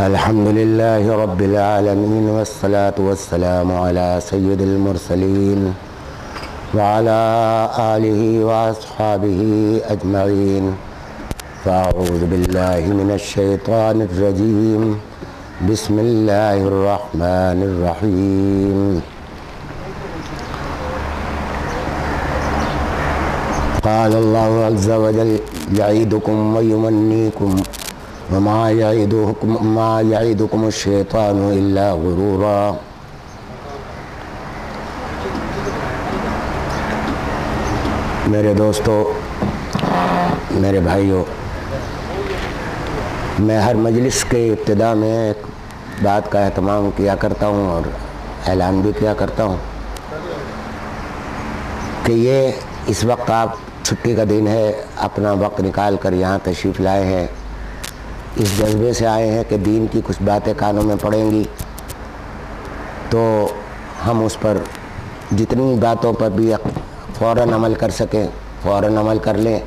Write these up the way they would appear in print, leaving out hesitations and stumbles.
الحمد لله رب العالمين والصلاة والسلام على سيد المرسلين وعلى آله وأصحابه أجمعين. فأعوذ بالله من الشيطان الرجيم. بسم الله الرحمن الرحيم. قال الله عز وجل يعيدكم ويمنيكم وما يعيدكم الشيطان إلا غرورا. میرے دوستو، میرے بھائیوں، میں ہر مجلس کے ابتدا میں ایک بات کا اہتمام کیا کرتا ہوں اور اعلان بھی کیا کرتا ہوں کہ یہ اس وقت آپ چھٹی کا دن ہے، اپنا وقت نکال کر یہاں تشریف لائے ہیں، اس جذبے سے آئے ہیں کہ دین کی کچھ باتیں کانوں میں پڑیں گی تو ہم اس پر جتنی باتوں پر بھی فوراً عمل کر سکیں فوراً عمل کر لیں،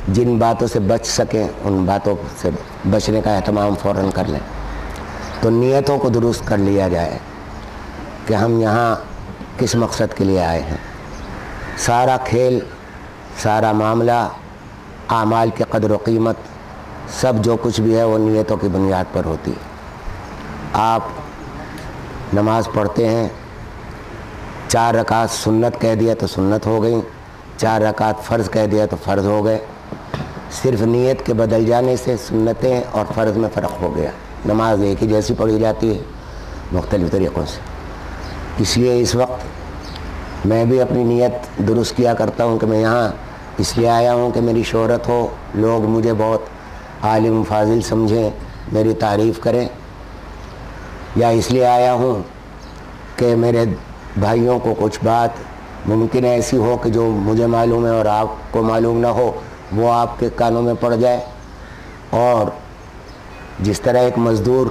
جن باتوں سے بچ سکیں ان باتوں سے بچنے کا اہتمام فوراً کر لیں، تو نیتوں کو درست کر لیا جائے کہ ہم یہاں کس مقصد کے لیے آئے ہیں۔ سارا کھیل، سارا معاملہ، اعمال کی قدر و قیمت، سب جو کچھ بھی ہے وہ نیتوں کی بنیاد پر ہوتی ہے۔ آپ نماز پڑھتے ہیں، 4 رکعت سنت کہہ دیا تو سنت ہو گئیں، 4 رکعت فرض کہہ دیا تو فرض ہو گئے۔ صرف نیت کے بدل جانے سے سنتیں اور فرض میں فرق ہو گیا۔ نماز ایک ہی جیسی پڑھی جاتی ہے مختلف طریقوں سے۔ اس لیے اس وقت میں بھی اپنی نیت درست کیا کرتا ہوں کہ میں یہاں اس لیے آیا ہوں کہ میری شہرت ہو، لوگ مجھے بہت عالم فاضل سمجھیں، میری تعریف کریں، یا اس لیے آیا ہوں کہ میرے بھائیوں کو کچھ بات ممکن ایسی ہو کہ جو مجھے معلوم ہے اور آپ کو معلوم نہ ہو وہ آپ کے کانوں میں پڑ جائے۔ اور جس طرح ایک مزدور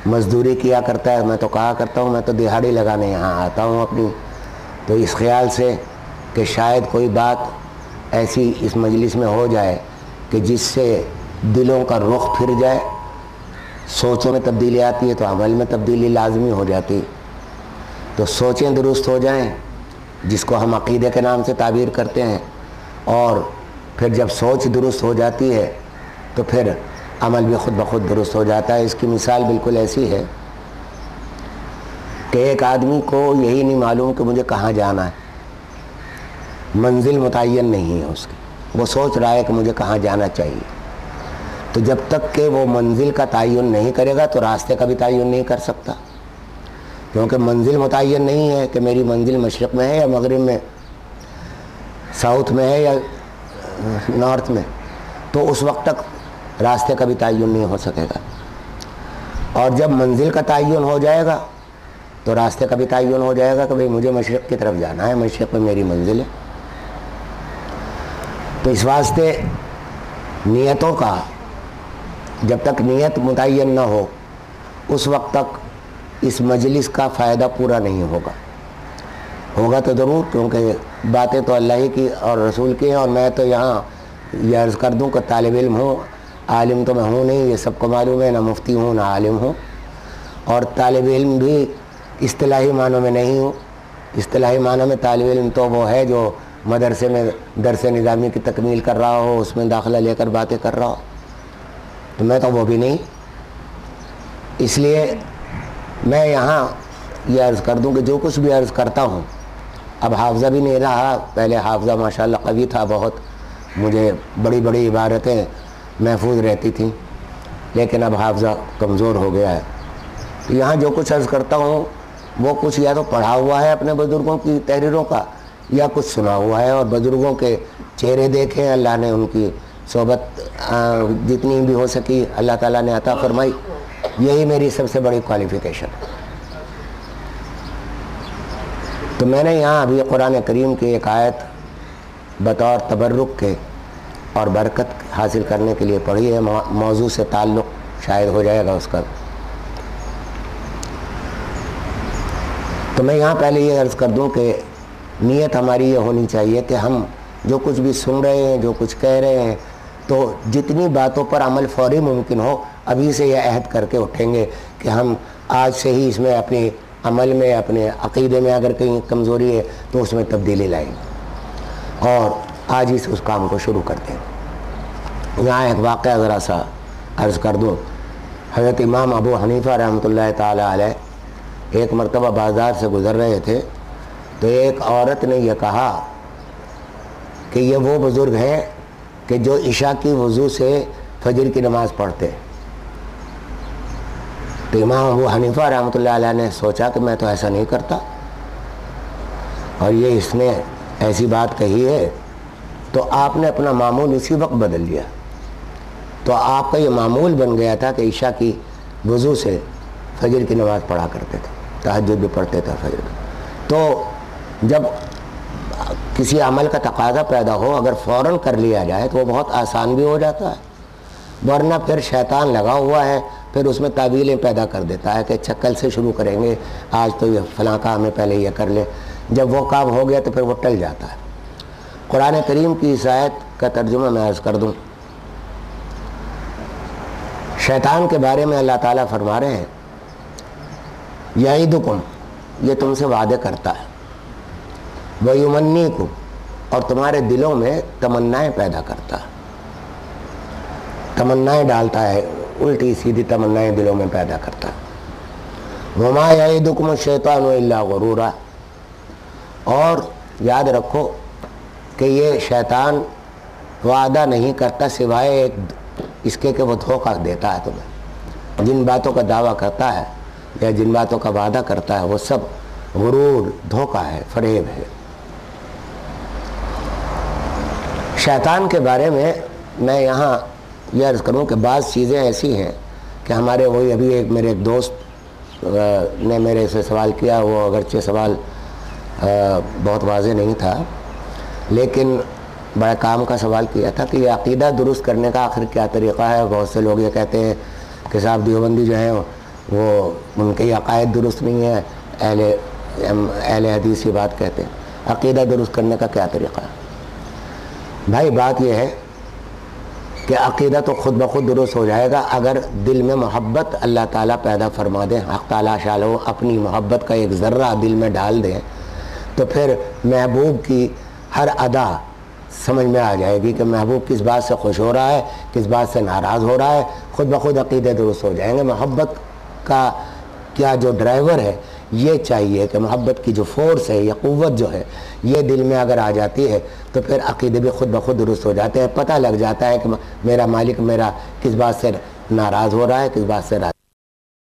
مزدوری کیا کرتا ہے، میں تو کہا کرتا ہوں میں تو دہاڑی لگانے یہاں آتا ہوں اپنی، تو اس خیال سے کہ شاید کوئی بات ایسی اس مجلس میں ہو جائے کہ جس سے دلوں کا رخ پھر جائے، سوچوں میں تبدیلی آتی ہے تو عمل میں تبدیلی لازمی ہو جاتی، تو سوچیں درست ہو جائیں جس کو ہم عقیدے کے نام سے تعبیر کرتے ہیں، اور پھر جب سوچ درست ہو جاتی ہے تو پھر عمل بھی خود بخود درست ہو جاتا ہے۔ اس کی مثال بالکل ایسی ہے کہ ایک آدمی کو یہی نہیں معلوم کہ مجھے کہاں جانا ہے، منزل متعین نہیں ہے اس کی، وہ سوچ رہا ہے کہ مجھے کہاں جانا چاہیے، تو جب تک کہ وہ منزل کا تعین نہیں کرے گا تو راستے کا بھی تعین نہیں کر سکتا، کیونکہ منزل متعین نہیں ہے کہ میری منزل مشرق میں ہے یا مغرب میں، ساؤتھ میں ہے یا نارتھ میں، تو اس وقت تک راستے کا بھی تعین نہیں ہو سکے گا۔ اور جب منزل کا تعین ہو جائے گا تو راستے کا بھی تعین ہو جائے گا کہ بھئی مجھے مشرق کی طرف جانا ہے، مشرق میں میری منزل ہے۔ تو اس واسطے نیتوں کا جب تک نیت متعین نہ ہو اس وقت تک اس مجلس کا فائدہ پورا نہیں ہوگا تو ضرور، کیونکہ باتیں تو اللہ ہی کی اور رسول کی ہیں، اور میں تو یہاں یہ عرض کر دوں کہ طالب علم ہوں، عالم تو میں ہوں نہیں، یہ سب کو معلوم ہے، نہ مفتی ہوں نہ عالم ہوں، اور طالب علم بھی اصطلاحی معنوں میں نہیں ہوں۔ اصطلاحی معنوں میں طالب علم تو وہ ہے جو مدرسے میں درس نظامی کی تکمیل کر رہا ہو، اس میں داخلہ لے کر باتیں کر رہا ہو، تو میں تو وہ بھی نہیں۔ اس لیے میں یہاں یہ عرض کر دوں کہ جو کچھ بھی عرض کرتا ہوں، اب حافظہ بھی نہیں رہا، پہلے حافظہ ماشاءاللہ قوی تھا بہت، مجھے بڑی بڑی عبارتیں محفوظ رہتی تھیں، لیکن اب حافظہ کمزور ہو گیا ہے، تو یہاں جو کچھ عرض کرتا ہوں وہ کچھ یا تو پڑھا ہوا ہے اپنے بزرگوں کی تحریروں کا، یا کچھ سنا ہوا ہے، اور بزرگوں کے چہرے دیکھیں، اللہ نے ان کی صحبت جتنی بھی ہو سکی اللہ تعالیٰ نے عطا فرمائی، یہی میری سب سے بڑی کوالیفیکیشن۔ تو میں نے یہاں ابھی قرآن کریم کی ایک آیت بطور تبرک کے اور برکت حاصل کرنے کے لیے پڑھی ہے، موضوع سے تعلق شاید ہو جائے گا اس کا۔ تو میں یہاں پہلے یہ عرض کر دوں کہ نیت ہماری یہ ہونی چاہیے کہ ہم جو کچھ بھی سن رہے ہیں، جو کچھ کہہ رہے ہیں، تو جتنی باتوں پر عمل فوری ممکن ہو ابھی سے یہ عہد کر کے اٹھیں گے کہ ہم آج سے ہی اس میں اپنی عمل میں اپنے عقیدے میں اگر کہیں کمزوری ہے تو اس میں تبدیلی لائیں گے اور آج ہی سے اس کام کو شروع کر دیں گے۔ یہاں ایک واقعہ ذرا سا عرض کر دوں۔ حضرت امام ابو حنیفہ رحمۃ اللہ تعالی علیہ ایک مرتبہ بازار سے گزر رہے تھے تو ایک عورت نے یہ کہا کہ یہ وہ بزرگ ہیں کہ جو عشاء کی وضو سے فجر کی نماز پڑھتے۔ تو امام ابو حنیفہ رحمۃ اللہ علیہ نے سوچا کہ میں تو ایسا نہیں کرتا اور یہ اس نے ایسی بات کہی ہے، تو آپ نے اپنا معمول اسی وقت بدل لیا۔ تو آپ کا یہ معمول بن گیا تھا کہ عشاء کی وضو سے فجر کی نماز پڑھا کرتے تھے، تہجد بھی پڑھتے تھے فجر۔ تو جب کسی عمل کا تقاضا پیدا ہو اگر فوراً کر لیا جائے تو وہ بہت آسان بھی ہو جاتا ہے، ورنہ پھر شیطان لگا ہوا ہے، پھر اس میں تعویلیں پیدا کر دیتا ہے کہ اچھا کل سے شروع کریں گے، آج تو یہ فلاں کام ہے پہلے یہ کر لیں۔ جب وہ کام ہو گیا تو پھر وہ ٹل جاتا ہے۔ قرآن کریم کی اس آیت کا ترجمہ میں عرض کر دوں۔ شیطان کے بارے میں اللہ تعالیٰ فرما رہے ہیں یعیدکم، یہ تم سے وعدے کرتا ہے، ویمنیکم، اور تمہارے دلوں میں تمنائیں پیدا کرتا ہے، تمنائیں ڈالتا ہے، الٹی سیدھی تمنائیں دلوں میں پیدا کرتا ہے۔ وما یعیدکم الشیطان الا غرورا، اور یاد رکھو کہ یہ شیطان وعدہ نہیں کرتا سوائے ایک اس کے کہ وہ دھوکہ دیتا ہے تمہیں۔ جن باتوں کا دعویٰ کرتا ہے یا جن باتوں کا وعدہ کرتا ہے وہ سب غرور، دھوکہ ہے، فریب ہے۔ شیطان کے بارے میں میں یہاں یہ عرض کروں کہ بعض چیزیں ایسی ہیں کہ ہمارے وہی ابھی میرے ایک دوست نے میرے سے سوال کیا، وہ اگرچہ سوال بہت واضح نہیں تھا لیکن بڑا کام کا سوال کیا تھا کہ یہ عقیدہ درست کرنے کا آخر کیا طریقہ ہے۔ بہت سے لوگ یہ کہتے ہیں کہ صاحب دیوبندی جو ہیں وہ ان کے عقائد درست نہیں ہے، اہل حدیث کی بات کہتے ہیں، عقیدہ درست کرنے کا کیا طریقہ ہے؟ بھائی بات یہ ہے کہ عقیدہ تو خود بخود درست ہو جائے گا اگر دل میں محبت اللہ تعالیٰ پیدا فرما دیں، حق تعالیٰ شاء اپنی محبت کا ایک ذرہ دل میں ڈال دیں تو پھر محبوب کی ہر ادا سمجھ میں آ جائے گی کہ محبوب کس بات سے خوش ہو رہا ہے، کس بات سے ناراض ہو رہا ہے، خود بخود عقیدے درست ہو جائیں گے۔ محبت کا کیا جو ڈرائیور ہے یہ چاہیے کہ محبت کی جو فورس ہے یا قوت جو ہے یہ دل میں اگر آ جاتی ہے تو پھر عقیدے بھی خود بخود درست ہو جاتے ہیں، پتہ لگ جاتا ہے کہ میرا مالک میرا کس بات سے ناراض ہو رہا ہے، کس بات سے راضی۔